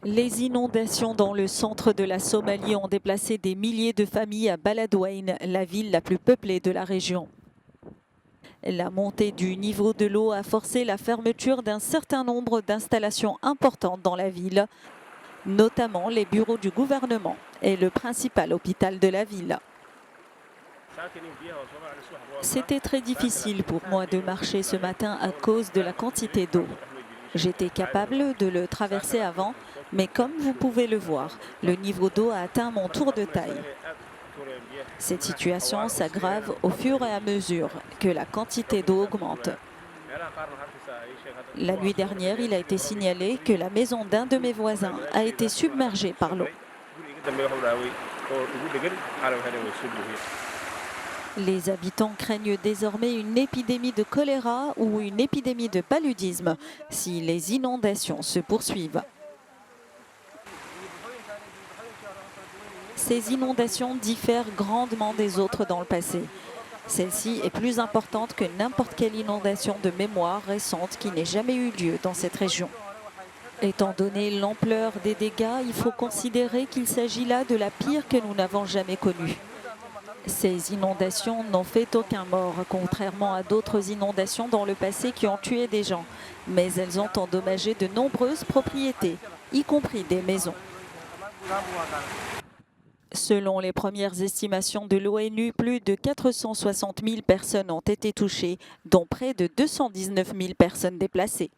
Les inondations dans le centre de la Somalie ont déplacé des milliers de familles à Beledweyne, la ville la plus peuplée de la région. La montée du niveau de l'eau a forcé la fermeture d'un certain nombre d'installations importantes dans la ville, notamment les bureaux du gouvernement et le principal hôpital de la ville. C'était très difficile pour moi de marcher ce matin à cause de la quantité d'eau. J'étais capable de le traverser avant, mais comme vous pouvez le voir, le niveau d'eau a atteint mon tour de taille. Cette situation s'aggrave au fur et à mesure que la quantité d'eau augmente. La nuit dernière, il a été signalé que la maison d'un de mes voisins a été submergée par l'eau. Les habitants craignent désormais une épidémie de choléra ou une épidémie de paludisme si les inondations se poursuivent. Ces inondations diffèrent grandement des autres dans le passé. Celle-ci est plus importante que n'importe quelle inondation de mémoire récente qui n'ait jamais eu lieu dans cette région. Étant donné l'ampleur des dégâts, il faut considérer qu'il s'agit là de la pire que nous n'avons jamais connue. Ces inondations n'ont fait aucun mort, contrairement à d'autres inondations dans le passé qui ont tué des gens. Mais elles ont endommagé de nombreuses propriétés, y compris des maisons. Selon les premières estimations de l'ONU, plus de 460 000 personnes ont été touchées, dont près de 219 000 personnes déplacées.